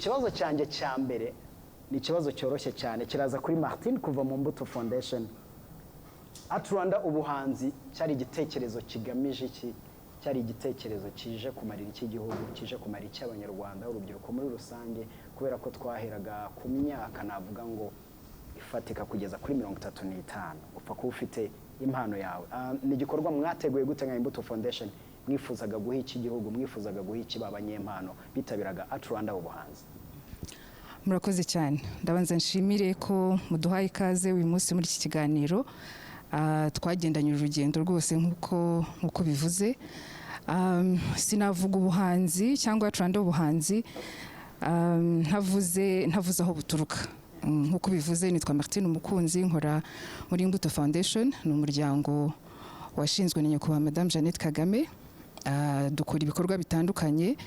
ikibazo cyanjye cya mbere ni ikibazo cyoroshye cyane kiraza kuri Martin kuva mu Mbuto Foundation. Art Rwanda ubuhanzi cyari igitekerezo kigamije iki, cyari igitekerezo kije kumarira iki gihugu, kije kumarira iki abanyarwanda urubyiruko muri rusange, kubera ko twaheraga ku myaka navuga ngo ifatika kugeza kuri 35 upfa kuba ufite impano yawe. Ni igikorwa mwateguye gute nka Imbuto Foundation, mwifuzaga guha iki gihugu, mwifuzaga guha iki babanyempano bitabiraga Art Rwanda ubuhanzi? Murakoze cyane, ndabanza nshimire ko muduhaye ikaze uyu munsi muri iki kiganiro. Twagendanye urugendo rwose nkuko bivuze. Sinavuga ubuhanzi cyangwa Art Rwanda ubuhanzi ntavuze aho buturuka. Nkuko bivuze, nitwa Martin Umukunzi, nkora muri Imbuto Foundation, ni umuryango washinzwe na nyakubahwa Madame Jeannette Kagame. Dukora ibikorwa bitandukanye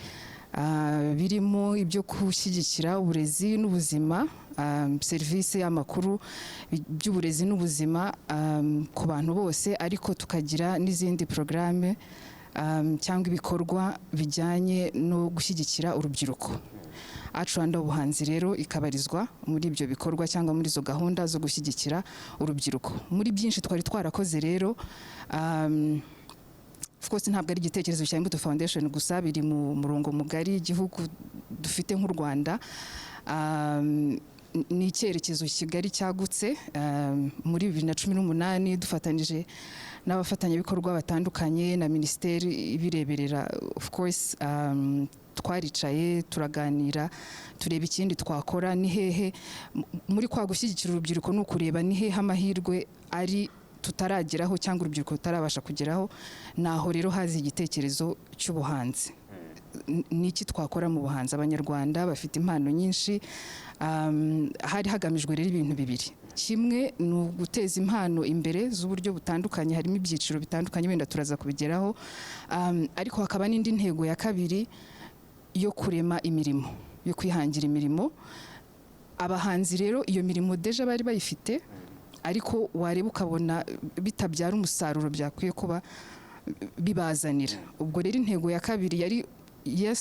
birimo ibyo gushyigikira uburezi n'ubuzima, serivisi y'amakuru by'uburezi n'ubuzima ku bantu bose, ariko tukagira n'izindi programme cyangwa ibikorwa bijyanye no gushyigikira urubyiruko. Art Rwanda ubuhanzi rero ikabarizwa muri ibyo bikorwa cyangwa muri izo gahunda zo gushyigikira urubyiruko. Muri byinshi twari twarakoze rero, of course ntabwo ari igitekerezo cya Imbuto Foundation gusa, biri mu murongo mugari igihugu dufite nk'u Rwanda. Ni icyerekezo kigali cyagutse. Muri 2018 dufatanije n'abafatanyabikorwa batandukanye na minisiteri ibireberera, of course twaricaye turaganira tureba ikindi twakora, ni hehe muri kwa gushyigikira urubyiruko no kureba ni hehe amahirwe ari tutarageraho cyangwa urubyiruko tutarabasha kugeraho. Naho rero hazi igitekerezo cy'ubuhanzi. Niki twakora mu buhanzi? Abanyarwanda bafite impano nyinshi. Hari hagamijwe rero ibintu bibiri. Kimwe ni uguteza impano imbere z'uburyo butandukanye, harimo ibyiciro bitandukanye, wenda turaza kubigeraho. Ariko hakaba n'indi ntego ya kabiri yo kurema imirimo, yo kwihangira imirimo. Abahanzi rero iyo mirimo deja bari bayifite, ariko wareba ukabona bitabyara umusaruro byakwiye kuba bibazanira. Ubwo rero intego ya kabiri yari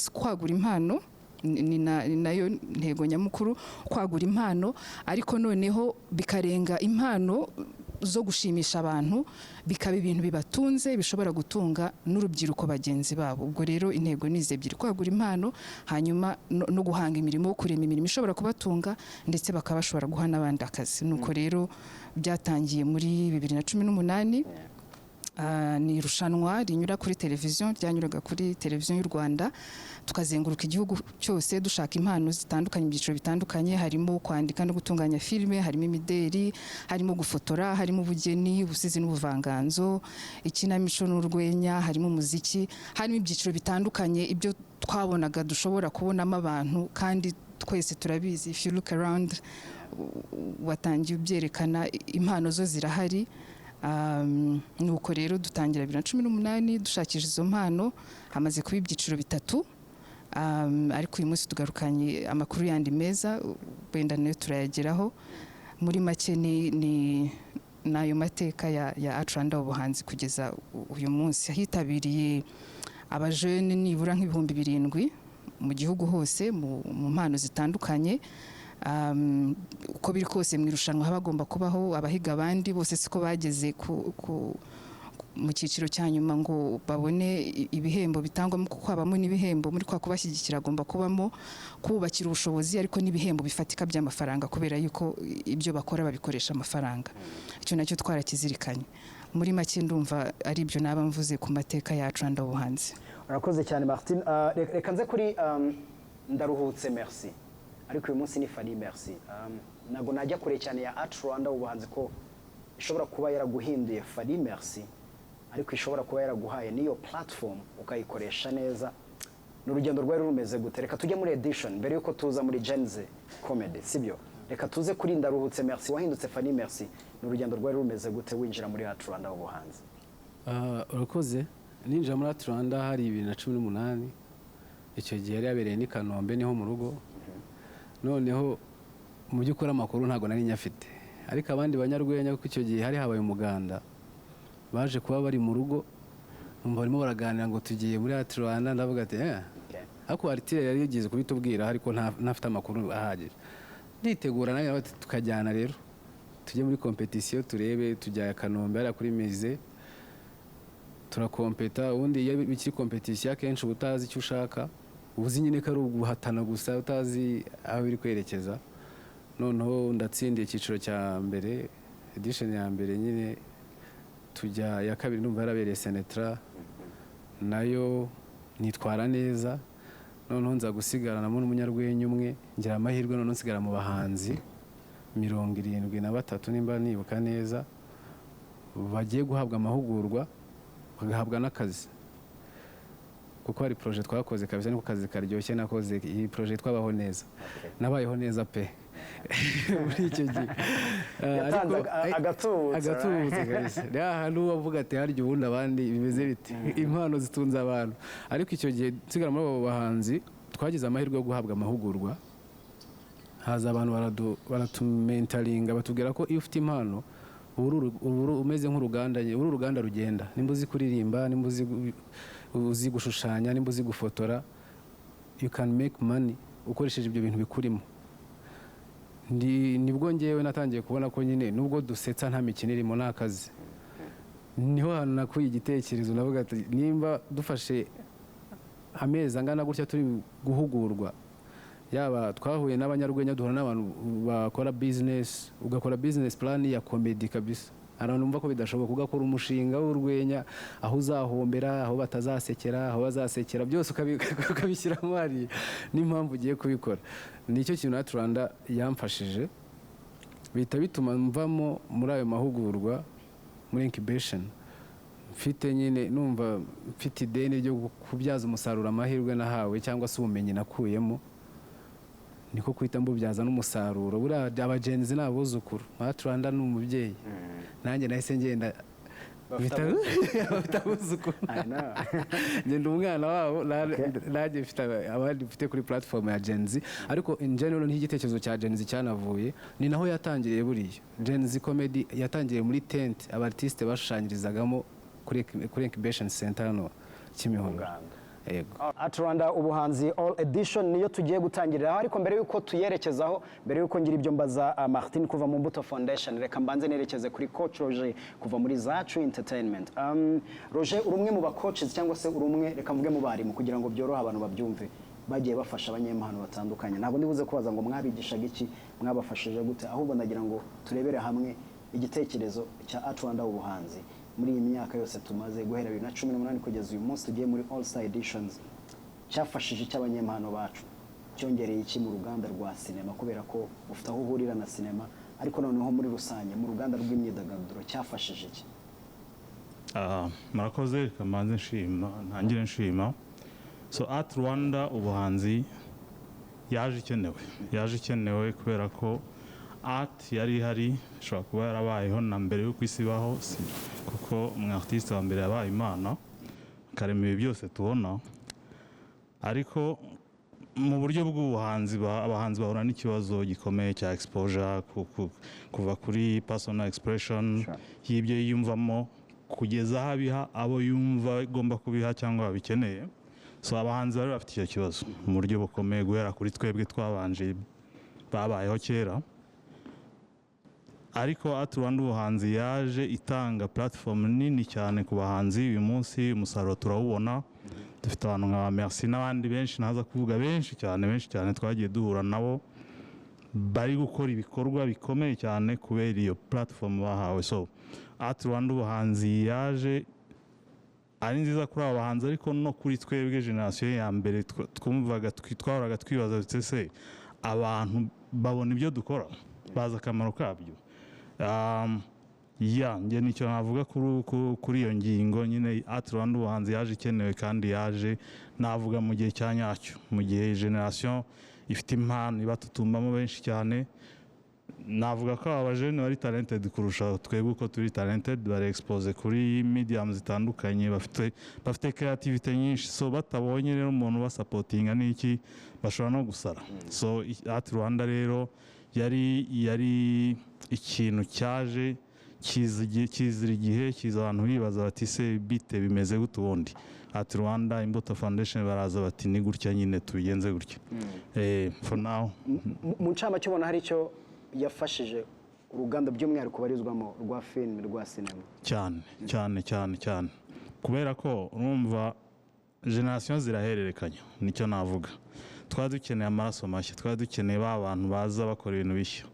kwagura impano, ni nayo ntego nyamukuru, kwagura impano, ariko noneho bikarenga impano zo gushimisha abantu, bikaba ibintu bibatunze bishobora gutunga n'urubyiruko bagenzi babo. Ubwo rero intego ni ebyiri: kwagura impano, hanyuma no guhanga imirimo, kurema imirimo ishobora kubatunga, ndetse bakaba bashobora guha n'abandi akazi. Nuko rero byatangiye muri 2018. Ni irushanwa rinyura kuri televiziyo, ryanyuraga kuri televiziyo y'u Rwanda, tukazenguruka igihugu cyose dushaka impano zitandukanye mu byiciro bitandukanye. Harimo kwandika no gutunganya filime, harimo imideri, harimo gufotora, harimo ubugeni, ubusizi n'ubuvanganzo, ikinamico n'urwenya, harimo umuziki, harimo ibyiciro bitandukanye. Ibyo twabonaga dushobora kubonamo abantu, kandi twese turabizi, if you look around watangiye ubyerekana impano zo zirahari. Nuko rero dutangira 2018 dushakisha izo mpano. Hamaze kuba ibyiciro bitatu, ariko uyu munsi tugarukanye amakuru yandi meza, wenda nayo turayageraho. Muri make ni nayo mateka ya Art Rwanda ubuhanzi kugeza uyu munsi. Hitabiriye abajene nibura nk'ibihumbi 7 mu gihugu hose mu mpano zitandukanye. Uko biri kose mu irushanwa habagomba kubaho abahiga abandi, bose siko bageze mu cyiciro cya nyuma ngo babone ibihembo bitangwa, kuko habamo n'ibihembo muri kwa kubashyigikira, agomba kubamo kubakira ubushobozi, ariko n'ibihembo bifatika by'amafaranga, kubera yuko ibyo bakora babikoresha amafaranga. Icyo nacyo twarakizirikanye. Muri make ndumva ari ibyo naba mvuze ku mateka ya Art Rwanda ubuhanzi. Urakoze cyane Martin. Reka nze kuri Ndaruhutse Merci, ariko uyu munsi ni Fanny Merci. Nago najya kure cyane ya Art Rwanda ubuhanzi ko ishobora kuba yaraguhinduye Fanny Merci, ariko ishobora kuba yaraguhaye niyo platform ukayikoresha neza. N'urugendo rwari rumeze gute? Reka tujye muri edition mbere yuko tuza muri Genze Comedy, sibyo? Reka tuze kuri Ndaruhutse Merci, wahindutse Fanny Merci. N'urugendo rwari rumeze gute winjira muri Art Rwanda ubuhanzi? Urakoze. Ninjira muri Art Rwanda hari 2018. Icyo gihe yari yabereye ni Kanombe, niho mu rugo. Noneho mu by'ukuri amakuru ntago nari nyafite, ariko abandi banyarwenya kuko icyo gihe hari habaye umuganda, baje kuba bari mu rugo, barimo baraganira ngo tugiye muri Art Rwanda. Ndavuga ati ariko Artile yari yigeze kubitubwira ariko ntafite amakuru ahagije. Nditegura nawe tukajyana rero tujye muri competition turebe, tujya Kanombe ari kuri Mize turakompeta. Ubundi iyo bikiri competition akenshi utazi icyo ushaka, ubuzi nyine ko ari uguhatana gusa utazi aho biri kwerekeza. Noneho ndatsindiye icyiciro cya mbere, edition ya mbere nyine, tujya ya kabiri numva yarabereye Senetra nayo nitwara neza. Noneho nza gusigaranamo n'umunyarwenya umwe, ngira amahirwe noneho nsigara mu bahanzi 73 nimba nibuka neza, bagiye guhabwa amahugurwa bagahabwa n'akazi, kuko hari projet twakoze kabisa, niko kazi karyoshye nakoze. Iyi projet twabaho neza, nabayeho neza pe muri icyo gihe. Agatubutse kabisa, ahantu wavuga ati harya ubundi abandi bimeze bite, impano zitunze abantu. Ariko icyo gihe nsigara muri abo bahanzi twagize amahirwe yo guhabwa amahugurwa, haza abantu baratumentaringa, batubwira ko iyo ufite impano umeze nk'uruganda, uru ruganda rugenda, nimba uzi kuririmba, nimba uzi gushushanya, nimba uzi gufotora, you can make money ukoresheje ibyo bintu bikurimo. Nibwo ngewe natangiye kubona ko nyine nubwo dusetsa nta mikino irimo n'akazi. Niho hantu nakuye igitekerezo, navuga ati nimba dufashe amezi angana gutya turi guhugurwa, yaba twahuye n'abanyarwenya, duhura n'abantu bakora business, ugakora business plan ya comedy kabisa. Aranumva ko bidashoboka ugakora umushinga w'urwenya, aho uzahombera, aho batazasekera, aho bazasekera, byose ukabishyiramo hari n'impamvu ugiye kubikora. Nicyo kintu Art Rwanda yamfashije, bita bituma mvamo muri ayo mahugurwa muri incubation, mfite nyine numva mfite ideni ryo kubyaza umusaruro amahirwe nahawe cyangwa se ubumenyi nakuyemo, niko kwita mbubyaza n'umusaruro. Buriya abagenzi n'abuzukuru, Art Rwanda ni umubyeyi, nanjye nahise ngenda bitabuzukuru, ngenda umwana wabo, nanjye mfite abandi mfite kuri platform ya Gen Z. Ariko in general n'igitekerezo cya Gen Z cyanavuye, ni naho yatangiriye. Buriya Gen Z comedy yatangiriye muri tent, abartiste bashushanyirizagamo kuri incubation center hano Kimihunga. Art Rwanda ubuhanzi all edition niyo tugiye gutangiriraho, ariko mbere yuko tuyerekezaho, mbere yuko ngira ibyo mbaza Martin kuva mu Mbuto Foundation, reka mbanze nerekeze kuri coach Roger kuva muri Zacu Entertainment. Roger, uri umwe mu ba coaches cyangwa se uri umwe, reka mvuge mu barimu kugira ngo byorohe abantu babyumve, bagiye bafasha abanyempano batandukanye. Ntabwo ndibuze kubaza ngo mwabigishaga iki, mwabafashije gute, ahubwo ndagira ngo turebere hamwe igitekerezo cya Art Rwanda ubuhanzi muri iyi myaka yose tumaze guhera 2018 kugeza uyu munsi tugiye muri All Star Editions. Cyafashije cy'abanyempano bacu, cyongereye iki mu ruganda rwa sinema, kubera ko ufite aho uhurira na sinema, ariko noneho muri rusange mu ruganda rw'imyidagaduro cyafashije iki? Murakoze, kamanze ntangire nshima. So Art Rwanda ubuhanzi yaje ikenewe kubera ko art yari ihari, ishobora kuba yarabayeho na mbere y'uko isi ibaho, kuko umwartiste wa mbere yabaye Imana akarema ibi byose tubona. Ariko mu buryo bw'ubuhanzi abahanzi bahura n'ikibazo gikomeye cya exposure, kuva kuri personal expression y'ibyo yiyumvamo kugeza aho abiha abo yumva igomba kubiha cyangwa babikeneye. So abahanzi bari bafite icyo kibazo mu buryo bukomeye, guhera kuri twebwe twabanje babayeho kera. Ariko Art Rwanda ubuhanzi yaje itanga platform nini cyane ku bahanzi. Uyu munsi umusaruro turawubona, dufite abantu nka Merci n'abandi benshi naza kuvuga, benshi cyane twagiye duhura nabo, bari gukora ibikorwa bikomeye cyane kubera iyo platform bahawe. So Art Rwanda ubuhanzi yaje ari nziza kuri aba bahanzi, ariko no kuri twebwe generation ya mbere twumvaga twahoraga twibaza se abantu babona ibyo dukora, baza akamaro kabyo. Njye nicyo navuga kuri iyo ngingo nyine. Art Rwanda ubuhanzi yaje ikenewe, kandi yaje navuga mu gihe cya nyacyo, mu gihe generation ifite impano ibatutumbamo benshi cyane. Navuga ko abajene bari talented kurusha twebwe uko turi talented, bari expose kuri medium zitandukanye, bafite creativity nyinshi. So batabonye rero umuntu basupportinga n'iki, bashobora no gusara. So Art Rwanda rero yari ikintu cyaje kizira igihe, kiza abantu bibaza bati se bite bimeze gute ubundi. at Rwanda Imbuto Foundation baraza bati ni gutya nyine tubigenze gutya. For now mu ncamake ubona hari icyo yafashije uruganda by'umwihariko barizwamo rwa film rwa sinema cyane kubera ko urumva generation zirahererekanya nicyo navuga. Twari dukeneye amaraso mashya, twari dukeneye ba bantu baza bakora ibintu bishya.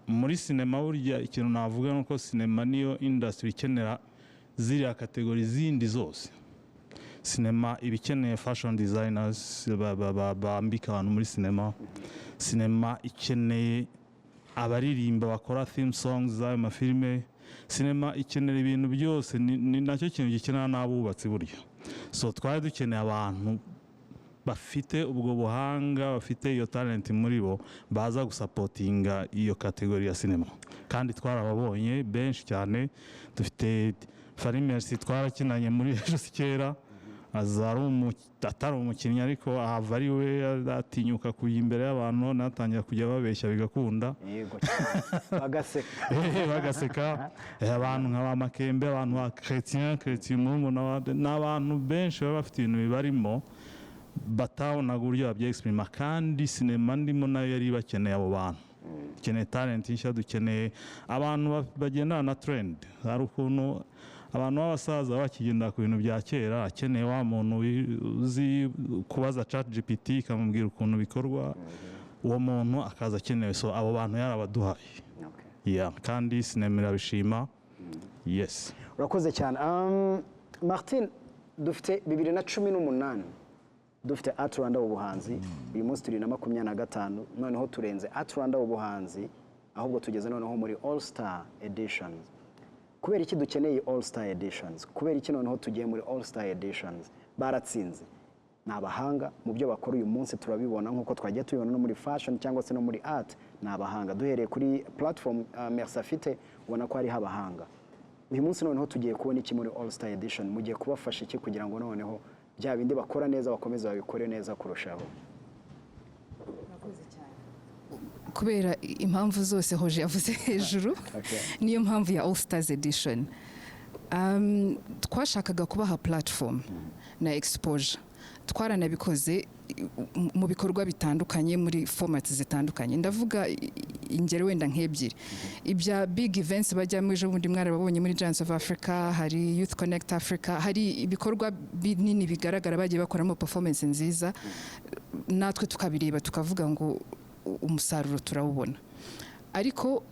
Muri sinema burya ikintu navuga nuko sinema niyo industry ikenera ziriya kategori zindi zose. Sinema ibikeneye fashion designers bambika abantu muri sinema. Sinema ikeneye abaririmba bakora theme songs z'ayo mafilime. Sinema ikenera ibintu byose, ni nacyo kintu gikenera n'abubatsi burya. So twari dukeneye abantu bafite ubwo buhanga, bafite iyo talent muri bo, baza gusapotinga iyo kategori ya sinema. Kandi twarababonye benshi cyane. Dufite Farimersi twarakinanye muri Ejo Sikera, atari umukinnyi ariko ahava ari we atinyuka kujya imbere y'abantu, natangira kujya babeshya bigakunda. Yego bagaseka abantu nk'aba Makembe, abantu ba Chrétien n'abantu benshi baba bafite ibintu bibarimo batabonaga uburyo babyeexprima. Kandi sinema ndimo nayo yari bakeneye abo bantu. Dukeneye talent nshya, dukeneye abantu bagendana na trend. Hari ukuntu abantu b'abasaza bakigendera ku bintu bya kera, akeneye wa muntu uzi kubaza ChatGPT ikamubwira ukuntu bikorwa, uwo muntu akaza akenewe. So abo bantu yarabaduhaye. Kandi sinema irabishima. Yes, urakoze cyane. Martin, dufite 2018 dufite Art Rwanda ubuhanzi, uyu munsi turi na 25, noneho turenze Art Rwanda ubuhanzi, ahubwo tugeze noneho muri All Star Editions. Kubera iki dukeneye All Star Editions? Kubera iki noneho tugiye muri All Star Editions? Baratsinze, ni abahanga mu byo bakora uyu munsi, turabibona nk'uko twagiye tubibona no muri fashion cyangwa se no muri art. Ni abahanga, duhereye kuri platform Merci afite ubona ko ari abahanga. Uyu munsi noneho tugiye kubona iki muri All Star Edition? Mugiye kubafasha iki kugira ngo noneho bya bindi bakora neza bakomeze babikore neza kurushaho? Kubera impamvu zose hoje yavuze hejuru, niyo mpamvu ya All Stars Edition. Twashakaga kubaha platform na exposure. Twaranabikoze mu bikorwa bitandukanye muri formats zitandukanye. Ndavuga ingero wenda nk'ebyiri. Ibya big events bajya muri ejo bundi mwarababonye muri Giants of Africa, hari Youth Connect Africa, hari ibikorwa binini bigaragara bagiye bakoramo performance nziza, natwe tukabireba tukavuga ngo umusaruro turawubona. Ariko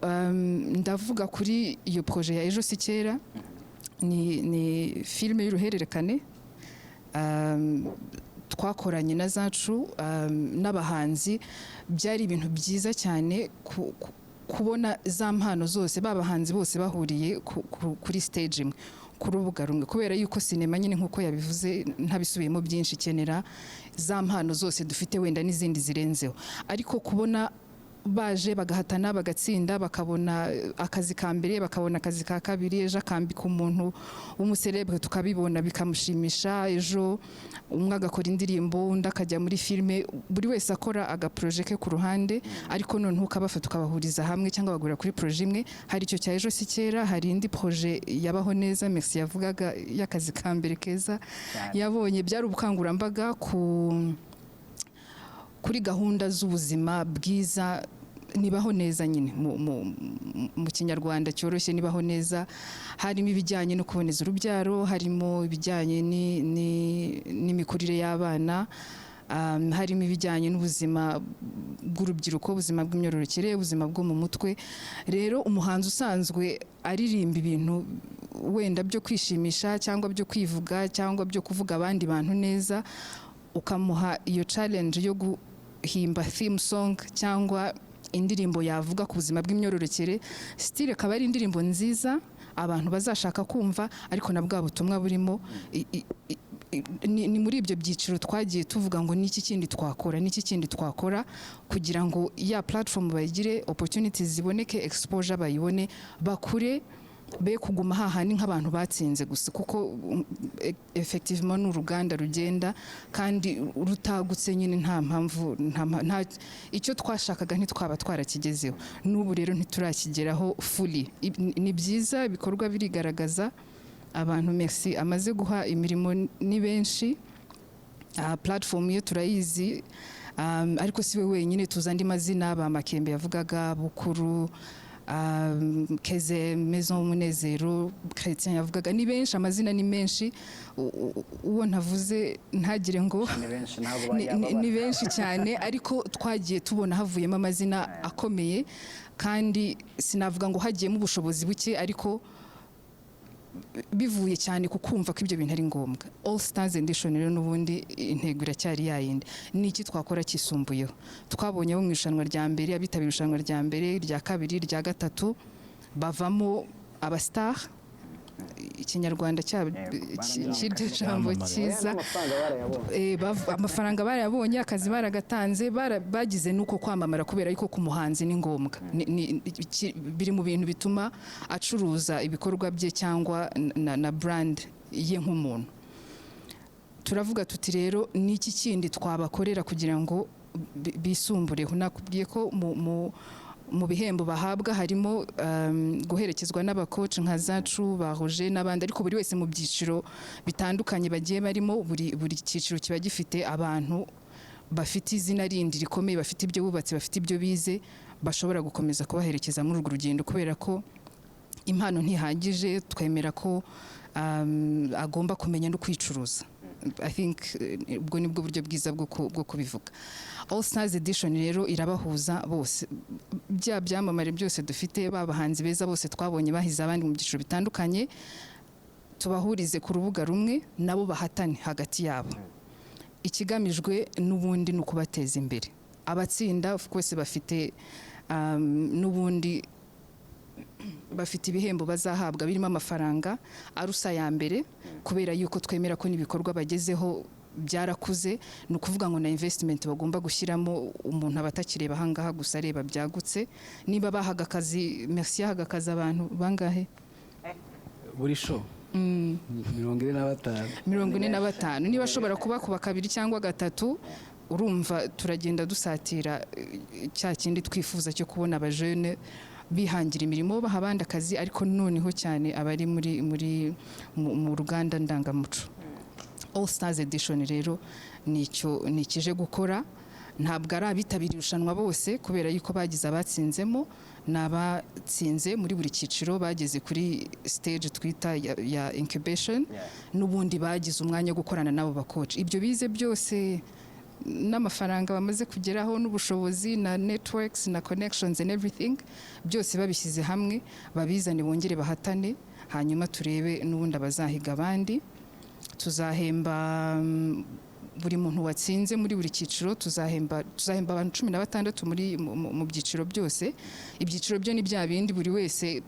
ndavuga kuri iyo projet ya Ejo Sikera, ni filime y'uruhererekane twakoranye na zacu n'abahanzi. Byari ibintu byiza cyane kubona za mpano zose b'abahanzi bose bahuriye kuri stage imwe, ku rubuga rumwe, kubera yuko sinema nyine nk'uko yabivuze ntabisubiyemo byinshi, ikenera za mpano zose dufite wenda n'izindi zirenzeho. Ariko kubona baje bagahatana bagatsinda, bakabona akazi ka mbere, bakabona akazi ka kabiri, ejo akambika umuntu w'umuserebre tukabibona bikamushimisha, ejo umwe agakora indirimbo, undi akajya muri filime, buri wese akora agaprojet ke ku ruhande, ariko noneho ukabafata ukabahuriza hamwe cyangwa bagura kuri projet imwe. Hari icyo cya Ejo Sikera, hari indi projet yabaho neza Merci yavugaga y'akazi ka mbere keza yabonye. Byari ubukangurambaga kuri gahunda z'ubuzima bwiza, nibaho neza nyine mu kinyarwanda cyoroshye, nibaho neza. Harimo ibijyanye no kuboneza urubyaro, harimo ibijyanye n'imikurire y'abana, harimo ibijyanye n'ubuzima bw'urubyiruko, ubuzima bw'imyororokere, ubuzima bwo mu mutwe. Rero umuhanzi usanzwe aririmba ibintu wenda byo kwishimisha cyangwa byo kwivuga cyangwa byo kuvuga abandi bantu neza, ukamuha iyo challenge yo guhimba theme song cyangwa indirimbo yavuga ku buzima bw'imyororokere, style akaba ari indirimbo nziza abantu bazashaka kumva, ariko na bwa butumwa burimo. Ni muri ibyo byiciro twagiye tuvuga ngo niki kindi twakora kugira ngo ya platform bayigire opportunities ziboneke, exposure bayibone, bakure, be kuguma hahandi nk'abantu batsinze gusa, kuko effectivement n'uruganda rugenda kandi rutagutse nyine. Nta mpamvu icyo twashakaga ntitwaba twarakigezeho, n'ubu rero ntiturakigeraho fully. Ni byiza, ibikorwa birigaragaza, abantu merci amaze guha imirimo ni benshi. Platform ye turayizi, ariko si we wenyine, tuzi andi mazina ba Makembe yavugaga, Bukuru, Keze, Maison Umunezero, Chrétien yavugaga, ni benshi, amazina ni menshi, uwo ntavuze ntagire ngo ni benshi cyane, ariko twagiye tubona havuyemo amazina akomeye, kandi sinavuga ngo hagiyemo ubushobozi buke, ariko bivuye cyane kukumva ko ibyo bintu ari ngombwa. All Stars Edition rero n'ubundi intego iracyari yayindi. Ni iki twakora kisumbuyeho? Twabonye bo mu irushanwa rya mbere, abitabira irushanwa rya mbere, rya kabiri, rya gatatu, bavamo abastar. Ikinyarwanda cy'iryo jambo cyiza, amafaranga barayabonye, akazi baragatanze, bagize nuko kwamamara, kubera yuko ku muhanzi ni ngombwa, biri mu bintu bituma acuruza ibikorwa bye cyangwa na brand ye nk'umuntu. Turavuga tuti rero ni iki kindi twabakorera kugira ngo bisumbureho. Nakubwiye ko mu bihembo bahabwa harimo guherekezwa n'abakoci nka Zacu, ba Roger n'abandi, ariko buri wese mu byiciro bitandukanye bagiye barimo. Buri cyiciro kiba gifite abantu bafite izina rindi rikomeye, bafite ibyo bubatse, bafite ibyo bize, bashobora gukomeza kubaherekeza muri urwo rugendo, kubera ko impano ntihagije. Twemera ko agomba kumenya no kwicuruza. I think ubwo nibwo buryo bwiza bwo kubivuga. All Stars Edition rero irabahuza bose, bya byamamare byose dufite, babahanzi beza bose twabonye bahize abandi mu byiciro bitandukanye, tubahurize ku rubuga rumwe, nabo bahatane hagati yabo. Ikigamijwe n'ubundi ni ukubateza imbere. Abatsinda of course bafite n'ubundi bafite ibihembo bazahabwa birimo amafaranga arusa ya mbere, kubera yuko twemera ko n'ibikorwa bagezeho byarakuze. Ni ukuvuga ngo na investment bagomba gushyiramo, umuntu abatakireba ahangaha gusa areba byagutse. Niba bahaga akazi, merci yahaga akazi abantu bangahe buri show? 45. Niba ashobora kuba kabiri cyangwa gatatu, urumva turagenda dusatira cya kindi twifuza cyo kubona abajene bihangira imirimo, baha abandi akazi, ariko noneho cyane abari mu ruganda ndangamuco. All Stars Edition rero nikije gukora. Ntabwo ari abitabira irushanwa bose, kubera yuko bagize abatsinzemo, n'abatsinze muri buri cyiciro bageze kuri stage twita ya incubation, n'ubundi bagize umwanya wo gukorana nabo bakoci. Ibyo bize byose n'amafaranga bamaze kugeraho, n'ubushobozi na networks na connections and everything, byose babishyize hamwe, babizane bongere bahatane, hanyuma turebe n'ubundi abazahiga abandi. Tuzahemba buri muntu watsinze muri buri cyiciro, tuzahemba abantu 16 mu byiciro byose. Ibyiciro byo ni bya bindi, buri wese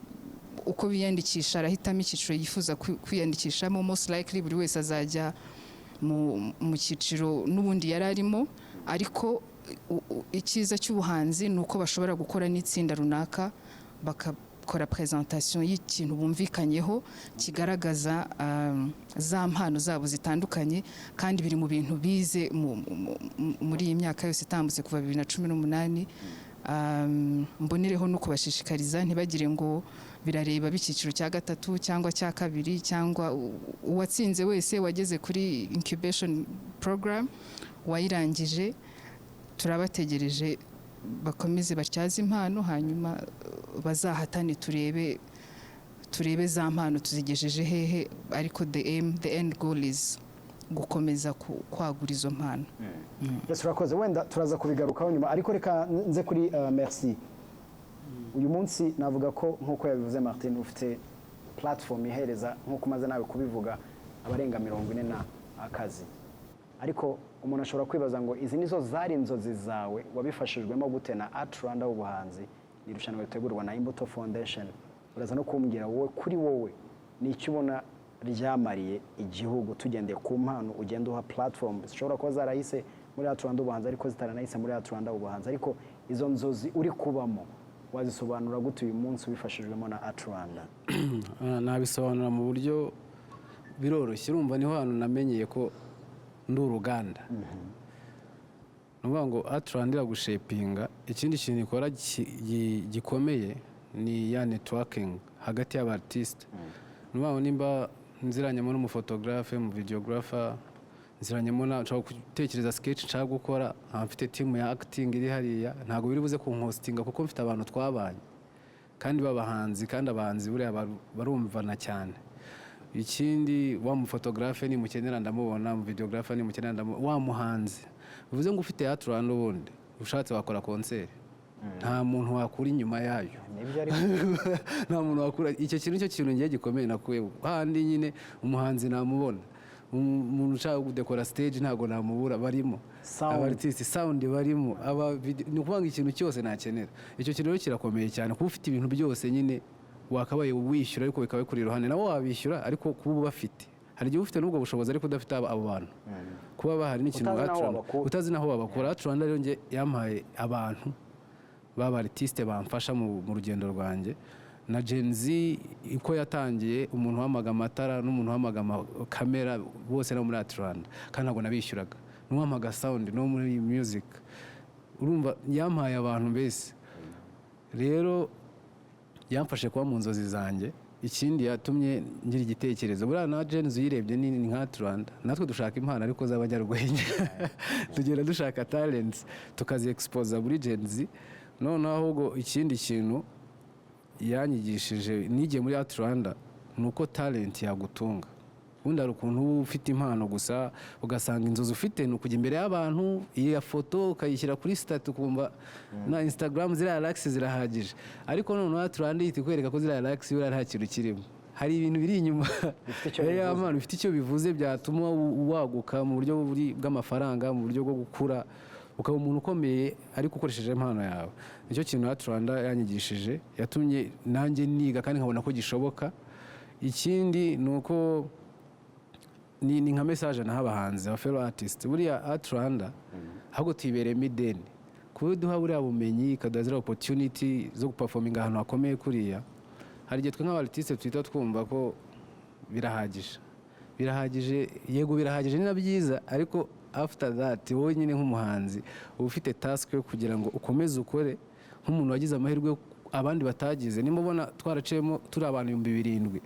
uko biyandikisha arahitamo icyiciro yifuza kwiyandikishamo. Most likely buri wese azajya mu cyiciro n'ubundi yari arimo, ariko icyiza cy'ubuhanzi ni uko bashobora gukora n'itsinda runaka, bakora presentation y'ikintu bumvikanyeho kigaragaza za mpano zabo zitandukanye, kandi biri mu bintu bize muri iyi myaka yose itambutse kuva 2018. Mbonereho no kubashishikariza ntibagire ngo birareba b'icyiciro cya gatatu cyangwa cya kabiri, cyangwa uwatsinze wese wageze kuri incubation program wayirangije. Turabategereje bakomeze batyaze impano, hanyuma bazahatane, turebe za mpano tuzigejeje hehe, ariko the end goal is gukomeza kwagura izo mpano. Urakoze, wenda turaza kubigarukaho nyuma, ariko reka nze kuri merci. Uyu munsi navuga ko nk'uko yabivuze Martin, ufite platform ihereza nk'uko umaze nawe kubivuga abarenga 40 akazi, ariko umuntu ashobora kwibaza ngo izi nizo zari inzozi zawe, wabifashijwemo gute na Art Rwanda w'ubuhanzi? Ni irushanwa ritegurwa na Imbuto Foundation. Uraza no kumbwira wowe, kuri wowe ni icyo ubona ryamariye igihugu, tugendeye ku mpano ugenda uha platform zishobora kuba zarahise muri Art Rwanda ubuhanzi, ariko zitaranahise muri Art Rwanda ubuhanzi, ariko izo nzozi uri kubamo wazisobanura gute uyu munsi wifashijwemo na Art Rwanda? Nabisobanura mu buryo biroroshye. Urumva niho hantu namenyeye ko ndi uruganda. Nuvuga ngo Art Rwanda iragushepinga. Ikindi kintu ikora gikomeye ni ya networking hagati y'abartiste. Nuvuga ngo nimba nziranyemo n'umufotogarafe mu videographer, nziranyemo nshobora gutekereza sketch nshaka gukora, mfite team ya acting iri hariya, ntabwo biri buze kunhostinga kuko mfite abantu twabanye kandi babahanzi, kandi abahanzi buriya barumvana cyane. Ikindi wa mufotogarafe ni mukenera ndamubona, mu videographer ni mukenera ndamubona, wa muhanzi bivuze ngo ufite Art Rwanda ubundi ushatse wakora concert, nta muntu wakura inyuma yayo, nta muntu wakura. Icyo kintu cyo kintu ngiye gikomeye nakuye handi nyine. Umuhanzi namubona, umuntu ushaka gudekora stage ntago namubura, barimo abartist sound barimo, ni ukuvanga ikintu cyose nakenera. Icyo kintu rero kirakomeye cyane kuba ufite ibintu byose nyine wakabaye wishyura ariko bikabe kuri iruhande, nabo wabishyura ariko kuba bafite. Hari igihe ufite n'ubwo bushobozi ariko udafite abo bantu, kuba bahari n'ikintu utazi naho babakura. Art Rwanda rero nge yampaye abantu baba artiste bamfasha mu rugendo rwanjye. Na Gen Z iko yatangiye, umuntu wamaga amatara n'umuntu wamaga kamera bose no muri Art Rwanda, kandi ntabwo nabishyuraga. N'uwamaga sound no muri music, urumva yampaye abantu mbese. Rero yamfashe kuba mu nzozi zanjye. Ikindi yatumye ngira igitekerezo, buriya na Gen Z uyirebye ni nka Art Rwanda, natwe dushaka impano ariko z'abanyarwenya tugenda dushaka talents tukazi expose muri Gen Z. Noneho ahubwo ikindi kintu yanyigishije nigiye muri Art Rwanda nuko talent yagutunga. Ubundi hari ukuntu uba ufite impano gusa ugasanga inzozi ufite ni ukujya imbere y'abantu, iya foto ukayishyira kuri stat ukumva na Instagram ziriya likes zirahagije, ariko noneho Art Rwanda ihita ikwereka ko ziriya likes buriya nta kintu kirimo, hari ibintu biri inyuma bifite icyo bivuze byatuma waguka mu buryo bw'amafaranga, mu buryo bwo gukura ukaba umuntu ukomeye ariko ukoresheje impano yawe. Nicyo kintu Art Rwanda yanyigishije, yatumye nanjye niga kandi nkabona ko gishoboka. Ikindi ni uko ni nka message naha abahanzi aba fellow artists, buriya Art Rwanda ahubwo tuyiberemo ideni kuba duha buriya bumenyi, ikaduha opportunity zo guperforminga ahantu hakomeye kuriya. Hari igihe twe nk'abartiste twita twumva ko birahagije, yego birahagije ni na byiza, ariko after that wowe nyine nk'umuhanzi uba ufite task yo kugira ngo ukomeze ukore nk'umuntu wagize amahirwe abandi batagize. Nimubona twaraciyemo turi abantu 7,000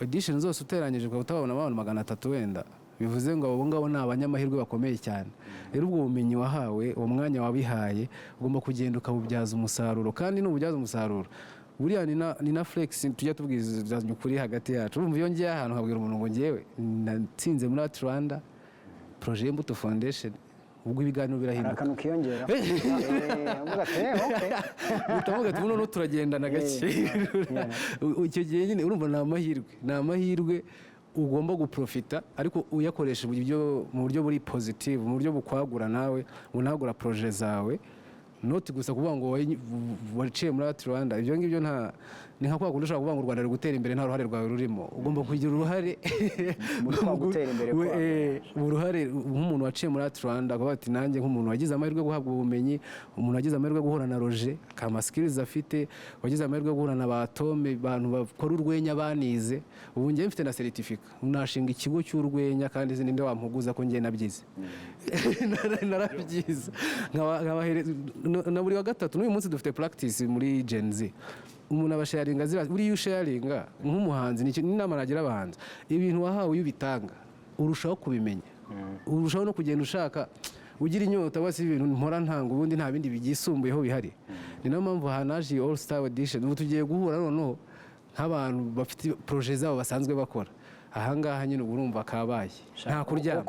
audition zose uteranyije ukaba utabona abantu 300 wenda, bivuze ngo abo ngabo ni abanyamahirwe bakomeye cyane. Rero ubwo bumenyi wahawe, uwo mwanya wabihaye, ugomba kugenda ukabubyaza umusaruro, kandi n'ububyaza umusaruro buriya ni na flex tujya tubwizanya ukuri hagati yacu. Urumva iyo ngiye ahantu nkabwira umuntu ngo ngewe natsinze muri Art Rwanda projet y'Imbuto Foundation, ubwo ibiganiro birahinduka, akantu kiyongera utavuga ati buno turagendana gake. Icyo gihe nyine urumva ni amahirwe ugomba guprofita, ariko uyakoresha mu buryo buri positive, mu buryo bukwagura nawe, unagura projet zawe, noti gusa kuvuga ngo waciye muri Art Rwanda. Ibyo ngibyo ni nka kwa kundi ushobora kuvuga ngo u Rwanda ruri gutera imbere nta ruhare rwawe rurimo. Ugomba kugira uruhare mu ruhare nk'umuntu waciye muri Art Rwanda, akavuga ati nanjye nk'umuntu wagize amahirwe yo guhabwa ubumenyi, umuntu wagize amahirwe yo guhura na Roger akama skills afite, wagize amahirwe yo guhura na Batome, abantu bakora urwenya banize. Ubu ngiye mfite na certificate, nashinga ikigo cy'urwenya kandi izindi nde wampuguza ko ngiye nabyize narabyize na buri wa gatatu. N'uyu munsi dufite practice muri Gen Z, umuntu abasharinga zira buri yusharinga nk'umuhanzi. Ni inama nagira abahanzi, ibintu wahawe iyo bitanga urushaho kubimenya, urushaho no kugenda ushaka ugira inyota wasi ibintu mpora ntanga, ubundi nta bindi bigisumbuyeho bihari. Ni nayo mpamvu hanaje All Star Audition, ubu tugiye guhura noneho nk'abantu bafite projet zabo basanzwe bakora. Ahangaha nyine urumva kabaye nta kuryama,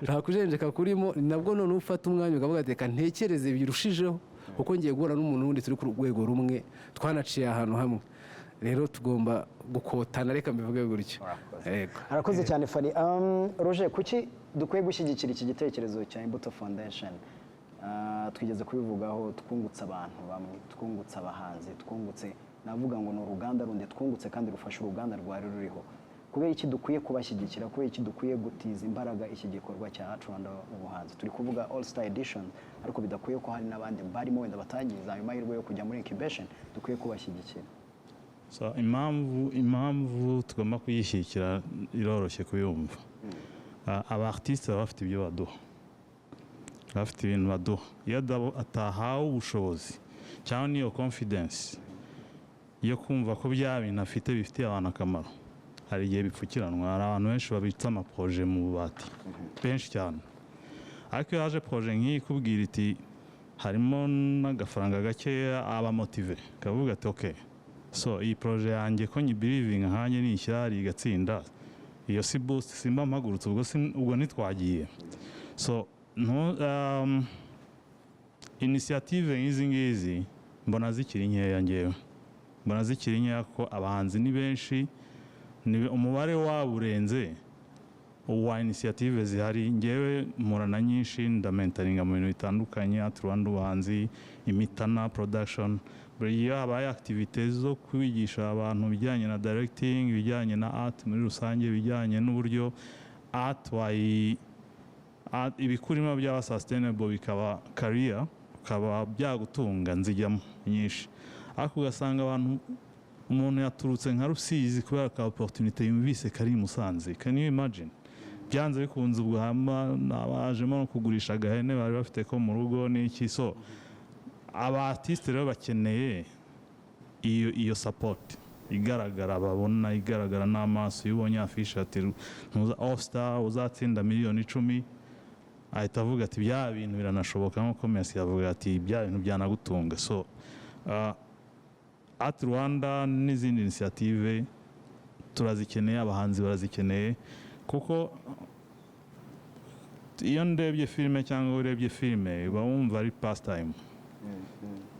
nta kujenjeka kurimo. Nabwo none ufata umwanya ukavuga ati reka ntekereze birushijeho, kuko ngiye guhura n'umuntu wundi turi ku rwego rumwe, twanaciye ahantu hamwe. Rero tugomba gukotana, reka mbivuge gutyo. Arakoze cyane Fally. Roger, kuki dukwiye gushyigikira iki gitekerezo cya Imbuto Foundation? Twigeze kubivugaho, twungutse abantu bamwe, twungutse abahanzi, twungutse, navuga ngo ni uruganda rundi twungutse kandi rufasha uruganda rwari ruriho. Kubera iki dukwiye kubashyigikira, kubera iki dukwiye gutiza imbaraga iki gikorwa cya Art Rwanda ubuhanzi? Turi kuvuga All Star Edition, ariko bidakwiye ko hari n'abandi barimo wenda batagize ayo mahirwe yo kujya muri incubation, dukwiye kubashyigikira. So impamvu tugomba kuyishyigikira iroroshye kuyumva. Aba artiste bafite ibyo baduha, bafite ibintu baduha. Iyo atahawe ubushobozi cyangwa niyo confidence yo kumva ko bya bintu afite bifitiye abantu akamaro. Hari igihe bipfukiranwa, hari abantu benshi babitsa amaproje mu bubati benshi cyane, ariko iyo haje proje nk'iyi ikubwira iti harimo n'agafaranga gakeya, aba motive kavuga ati okay, so iyi proje yanjye ko nyibirivinga nkanjye nishyira igatsinda, iyo si boost simba mpagurutse ubwo ntitwagiye. So initiative nk'izi ngizi mbona zikiri nkeya ngewe, mbona zikiri nkeya ko abahanzi ni benshi, umubare wabo urenze uwa initiative zihari. Ngewe murana nyinshi ndamentaringa mu bintu bitandukanye, Art Rwanda ubuhanzi, imitana production, buri gihe habaye activities zo kwigisha abantu bijyanye na directing, bijyanye na art muri rusange, bijyanye n'uburyo art ibikurimo byaba sustainable bikaba career, bikaba byagutunga nzijyamo nyinshi. Ariko ugasanga abantu, umuntu yaturutse nka Rusizi kubera ka opportunity yumvise kari i Musanze. Can you imagine? Byanze bikunze ubwo abajemo no kugurisha agahene bari bafite ko mu rugo n'iki. So aba artiste rero bakeneye iyo support igaragara, babona igaragara n'amaso. Iyo ubonye afisha ati ntuza All Star uzatsinda miliyoni 10, ahita avuga ati bya bintu biranashoboka, nko Messi yavuga ati bya bintu byanagutunga. So Art Rwanda n'izindi initiative turazikeneye, abahanzi barazikeneye, kuko iyo ndebye filime cyangwa urebye filime uba wumva ari pastime,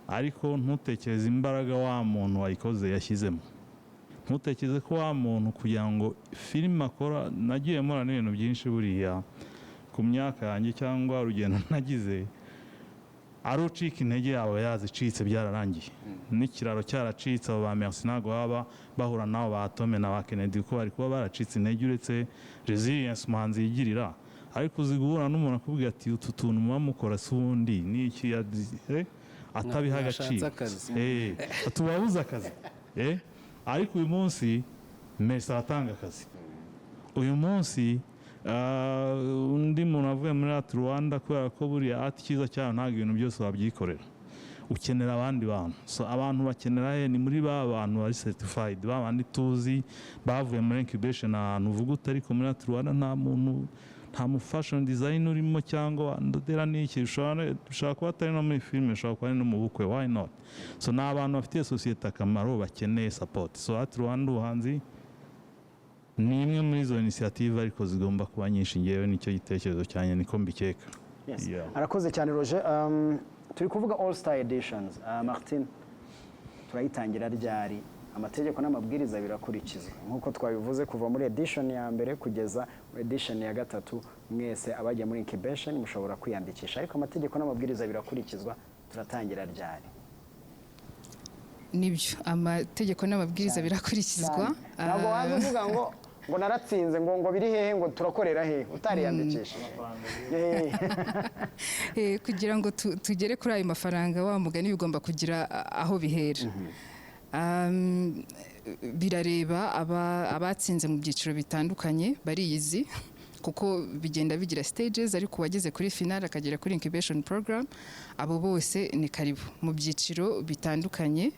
ariko ntutekereze imbaraga wa muntu wayikoze yashyizemo. Ntutekereze ko wa muntu kugira ngo filime akora, nagiye mura n'ibintu byinshi buriya ku myaka yanjye cyangwa urugendo nagize, ari ucika intege yawe yazicitse byararangiye, n'ikiraro cyaracitse. Abo ba Merci ntabwo baba bahura nabo ba Atome na ba Kennedy kuko bari kuba baracitse intege, uretse resilience umuhanzi yigirira. Ariko uzi guhura n'umuntu akubwira ati utu tuntu muba mukora si ubundi ni iki, atabiha agaciro, tubabuze akazi. Ariko uyu munsi Merci aratanga akazi. Uyu munsi undi muntu avuye muri Art Rwanda, kubera ko buriya art cyiza cyane ntabwo ibintu byose wabyikorera, ukenera abandi bantu. So abantu bakenera ni muri ba bantu bari certified, ba bandi tuzi bavuye muri incubation ahantu uvuga utari ko muri Art Rwanda nta muntu, nta mu fashion design urimo cyangwa ndodera n'iki, ushobora kuba atari no muri filime, ushobora kuba ari no mu bukwe, why not? So ni abantu bafitiye sosiyete akamaro, bakeneye support. So Art Rwanda ubuhanzi ni imwe muri izo initiative, ariko zigomba kuba nyinshi. Ngewe nicyo gitekerezo cyane, niko mbikeka. Arakoze cyane Roger. Turi kuvuga All Star Editions. Martin, turayitangira ryari? Amategeko n'amabwiriza birakurikizwa nk'uko twabivuze kuva muri edition ya mbere kugeza muri edition ya 3. Mwese abajya muri incubation mushobora kwiyandikisha, ariko amategeko n'amabwiriza birakurikizwa. Turatangira ryari? Nibyo, amategeko n'amabwiriza birakurikizwa. Ntabwo waza uvuga ngo naratsinze ngo biri hehe, ngo turakorera hehe utariyandikisha. Kugira ngo tugere kuri ayo mafaranga, wa mugani bigomba kugira aho bihera. Birareba abatsinze mu byiciro bitandukanye, bariyizi kuko bigenda bigira stages, ariko wageze kuri final akagera kuri incubation program, abo bose ni karibu mu byiciro bitandukanye.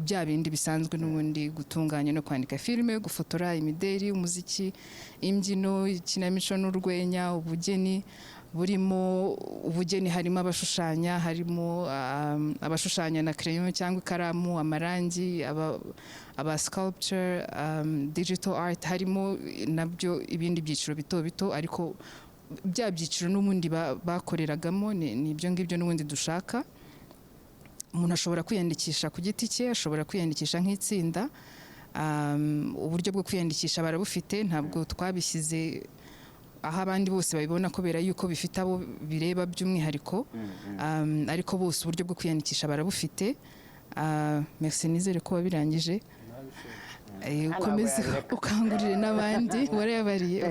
Bya bindi bisanzwe n'ubundi, gutunganya no kwandika filime, gufotora, imideri, umuziki, imbyino, ikinamico n'urwenya, ubugeni. Burimo ubugeni harimo abashushanya, harimo abashushanya na crayon cyangwa ikaramu, amarangi, aba sculpture, digital art, harimo nabyo ibindi byiciro bito bito, ariko bya byiciro n'ubundi bakoreragamo ni ibyo ngibyo n'ubundi dushaka. Umuntu ashobora kwiyandikisha ku giti cye, ashobora kwiyandikisha nk'itsinda. Uburyo bwo kwiyandikisha barabufite, ntabwo twabishyize aho abandi bose babibona kubera yuko bifite abo bireba by'umwihariko, ariko bose uburyo bwo kwiyandikisha barabufite. Merci, nizere ko wabirangije. Ukomeze ukangurire n'abandi warayabariye.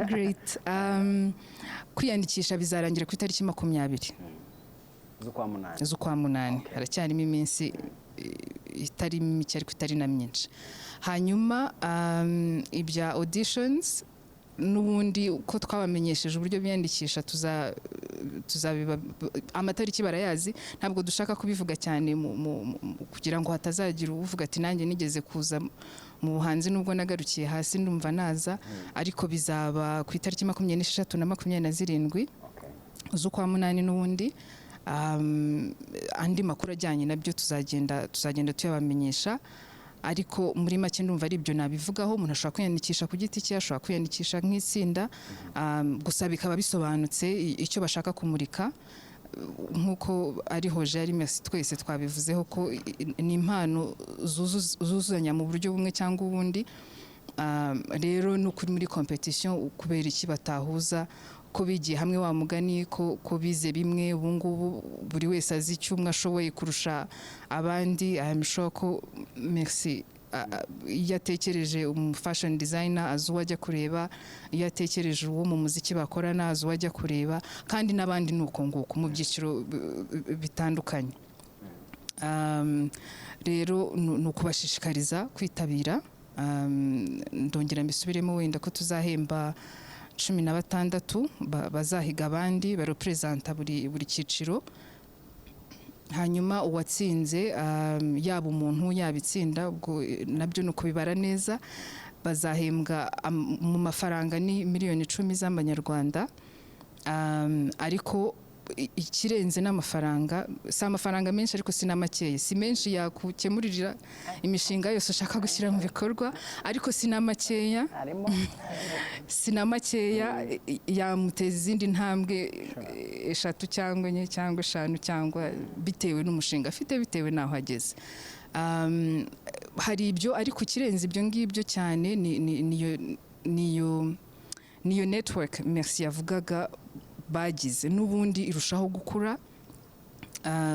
Great. Kwiyandikisha bizarangira ku itariki 20 z'ukwa munani. Haracyarimo iminsi itari mike ariko itari na myinshi. Hanyuma ibya auditions n'ubundi uko twabamenyesheje uburyo biyandikisha tuzabiba amatariki barayazi, ntabwo dushaka kubivuga cyane kugira ngo hatazagira uvuga ati nanjye nigeze kuza mu buhanzi nubwo nagarukiye hasi ndumva naza, ariko bizaba ku itariki 26 na 27 z'ukwa munani n'ubundi. Andi makuru ajyanye nabyo tuzagenda tuyabamenyesha, ariko muri make ndumva ari ibyo nabivugaho. Umuntu ashobora kwiyandikisha ku giti cye, ashobora kwiyandikisha nk'itsinda, gusa bikaba bisobanutse icyo bashaka kumurika. Nk'uko ari hoje ari Merci twese twabivuzeho ko ni impano zuzuzanya mu buryo bumwe cyangwa ubundi. Rero no kuri muri competition kubera iki batahuza ko bigiye hamwe wa mugani ko bize bimwe, ubu ngubu buri wese azi icyo umwe ashoboye kurusha abandi. I'm sure ko Merci iyo atekereje fashion designer azi uwo ajya kureba, iyo atekereje uwo mu muziki bakorana azi uwo ajya kureba, kandi n'abandi ni uko nguko mu byiciro bitandukanye. Rero ni ukubashishikariza kwitabira. Ndongera mbisubiremo wenda ko tuzahemba 16 bazahiga abandi barepresenta buri cyiciro, hanyuma uwatsinze yaba umuntu yabitsinda, ubwo nabyo no kubibara neza, bazahembwa mu mafaranga ni miliyoni 10 z'amanyarwanda. Ariko ikirenze n'amafaranga, si amafaranga menshi ariko si n'amakeya, si menshi yakukemurira imishinga yose ushaka gushyira mu bikorwa, ariko si n'amakeya, si n'amakeya yamuteza izindi ntambwe 3 cyangwa 4 cyangwa 5 cyangwa bitewe n'umushinga afite, bitewe n'aho ageze. Hari ibyo, ariko ikirenze ibyo ngibyo cyane niyo network Merci yavugaga bagize, n'ubundi irushaho gukura.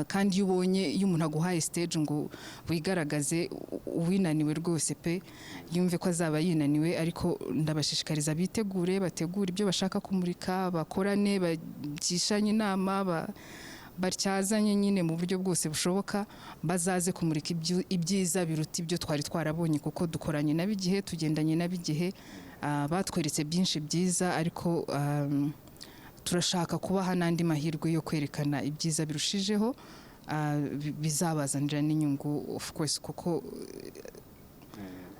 Kandi iyo umuntu aguhaye stage ngo wigaragaze, uwinaniwe rwose pe yumve ko azaba yinaniwe, ariko ndabashishikariza bategure ibyo bashaka kumurika, bakorane, bagishanye inama, batyazanye nyine mu buryo bwose bushoboka, bazaze kumurika ibyiza biruta ibyo twari twarabonye, kuko dukoranye n'abigihe, tugendanye n'abigihe, batweretse byinshi byiza, ariko turashaka kubaha n'andi mahirwe yo kwerekana ibyiza birushijeho, bizabazanira n'inyungu of course, kuko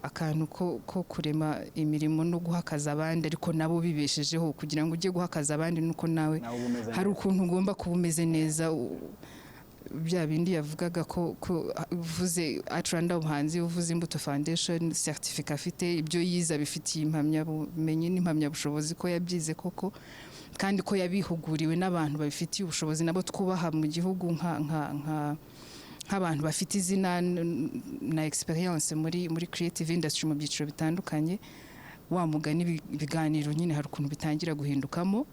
akantu ko kurema imirimo no guhakaza abandi ariko nabo bibeshejeho, kugira ngo ujye guhakaza abandi nuko nawe hari ukuntu ugomba kuba umeze neza. Bya bindi yavugaga ko uvuze Atranda ubuhanzi, uvuze Imbuto Foundation, certificate afite, ibyo yiza bifitiye impamyabumenyi n'impamyabushobozi ko yabyize koko, kandi ko yabihuguriwe n'abantu babifitiye ubushobozi, nabo twubaha mu gihugu nk'abantu bafite izina na experience muri creative industry mu byiciro bitandukanye. Wa mugani ibiganiro nyine hari ukuntu bitangira guhindukamo.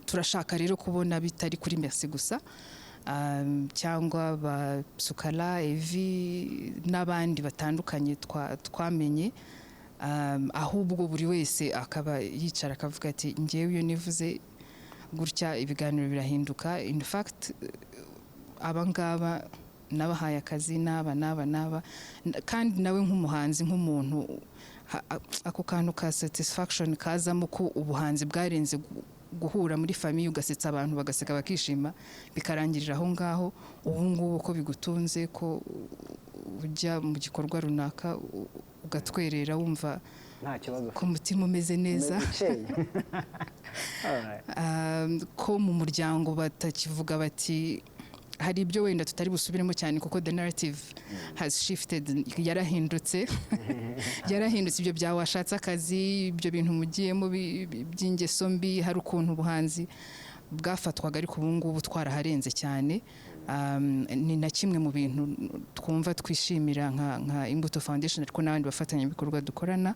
Turashaka rero kubona bitari kuri Merci gusa, cyangwa ba Sukala, Evi n'abandi batandukanye twamenye, ahubwo buri wese akaba yicara akavuga ati ngewe iyo nivuze gutya ibiganiro birahinduka. In fact abangaba nabahaye akazi n'aba, kandi nawe nk'umuhanzi, nk'umuntu, ako kantu ka satisfaction kazamo ko ubuhanzi bwarenze guhura muri famiye ugasetsa abantu bagaseka bakishima bikarangirira aho ngaho. Ubu ngubu ko bigutunze, ko ujya mu gikorwa runaka ugatwerera wumva nta kibazo ko mutima umeze neza, ko mu muryango batakivuga bati hari ibyo wenda tutari busubiremo cyane, kuko the narrative has shifted, yarahindutse. Ibyo byawe washatse akazi, ibyo bintu mugiyemo by'ingeso mbi, hari ukuntu ubuhanzi bwafatwaga, ariko ubu ngubu twaraharenze cyane. Ni na kimwe mu bintu twumva twishimira nka Imbuto Foundation, ariko n'abandi bafatanyabikorwa dukorana,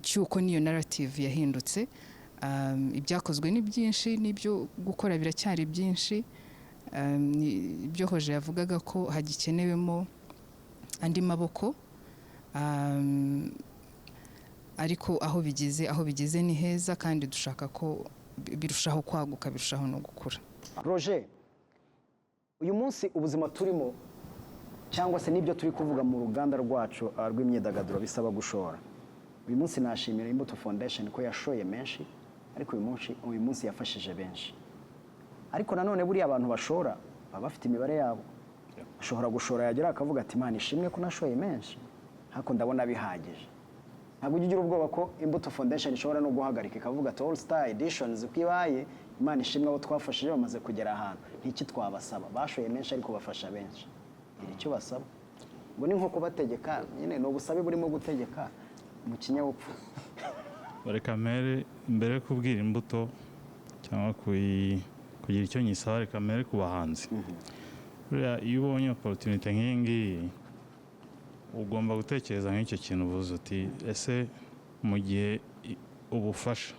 cyuko niyo narrative yahindutse. Ibyakozwe ni byinshi, n'ibyo gukora biracyari byinshi. Ibyo hoje yavugaga ko hagikenewemo andi maboko, ariko aho bigeze ni heza, kandi dushaka ko birushaho kwaguka, birushaho no gukura. Roger, uyu munsi ubuzima turimo cyangwa se n'ibyo turi kuvuga mu ruganda rwacu rw'imyidagaduro bisaba gushora. Uyu munsi nashimira Imbuto Foundation ko yashoye menshi ariko uyu munsi yafashije benshi. Ariko nanone buriya abantu bashora baba bafite imibare yabo, ashobora gushora yagera akavuga ati Imana ishimwe ko nashoye menshi, hako ndabona bihagije. Ntabwo ujya ugira ubwoba ko Imbuto Foundation ishobora no guhagarika ikavuga ati All Star Editions uko ibaye, Imana ishimwe abo twafashije bamaze kugera ahantu, ntiki twabasaba, bashoye menshi ariko bafasha benshi, icyo basaba ngo ni nko kubategeka nyine, ni ubusabe burimo gutegeka mu kinyabupfura. reka mbere yo kubwira Imbuto cyangwa kugira icyo nyisaba, reka mbere ku bahanzi. Buriya iyo ubonye opportunity nk'iyi ngiyi ugomba gutekereza nk'icyo kintu uvuze uti ese mu gihe ubufasha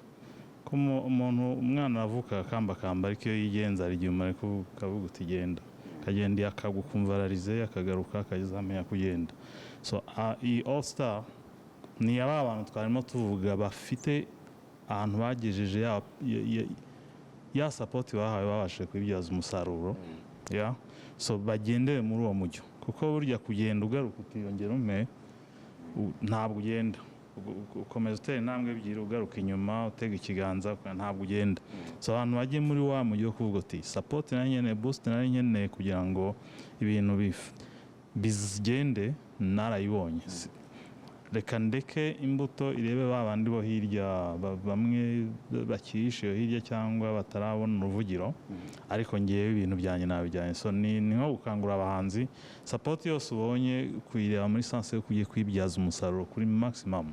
ko umwana avuka akambakamba ariko iyo yigenza hari igihe umara kuvuga uti genda, akagenda akagukumva ararize akagaruka akazamenya kugenda. So iyi All Star ni aba bantu twarimo tuvuga bafite ahantu bagejeje ya support bahawe babashije kubibyaza umusaruro. So bagendere muri uwo mujyo, kuko burya kugenda ugaruka ukiyongera umwe ntabwo ugenda, ukomeza utera intambwe ebyiri ugaruka inyuma utega ikiganza ntabwo ugenda. So abantu bajye muri wa mujyo kuvuga uti support nari nkeneye, boost nari nkeneye kugira ngo ibintu bizigende narayibonye, reka ndeke Imbuto irebe ba bandi bo hirya bamwe bakihishe hirya cyangwa batarabona uruvugiro, ariko ngiye ibintu byanjye nabijyanye. So ni nko gukangurira abahanzi, support yose ubonye kuyireba muri sense yo kugiye kwibyaza umusaruro kuri maximum.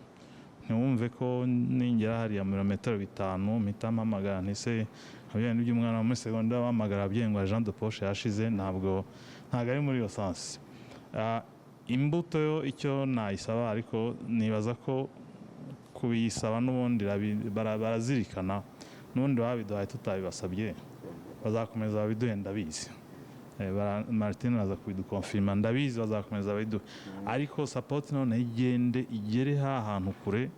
Ntiwumve ko ningera hariya milimetero 5 mpita mpamagara ntise nkabya n'iby'umwana muri secondaire bamagara abyengwa Jean de Poche yashize, ntabwo ari muri iyo sense. Imbuto yo icyo nayisaba, ariko nibaza ko kubisaba n'ubundi barazirikana, n'ubundi babiduhaye tutabibasabye bazakomeza babiduhe ndabizi. Martin aza kubidukonfirma ndabizi bazakomeza babiduhe, ariko support none igere ahantu kure.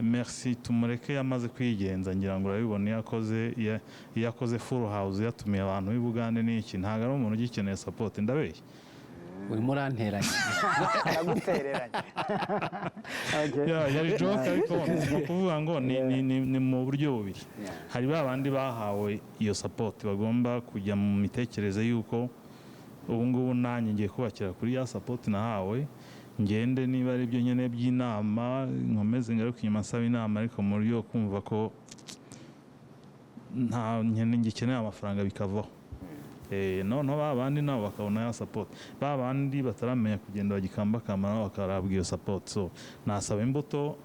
Merci tumureke yamaze kwigenza, ngira ngo urabibona yakoze full house yatumiye abantu b'i Bugande n'iki, ntago ari umuntu ugikeneye support. Ndabeshye urimo uranteranya aragutereranya. yari joke, ariko ni ukuvuga ngo ni mu buryo bubiri. Hari ba bandi bahawe iyo support bagomba kujya mu mitekerereze y'uko ubu ngubu nanjye ngiye kubakira kuri ya support nahawe, ngende niba ari byo nyene by'inama nkomeze ngaruka inyuma nsaba inama, ariko mu buryo kumva ko nta nyene ngikeneye amafaranga bikavaho. Noneho babandi nabo bakabona ya support, babandi bataramenya kugenda bagikambakamba nabo bakarabwa iyo support. So nasaba Imbuto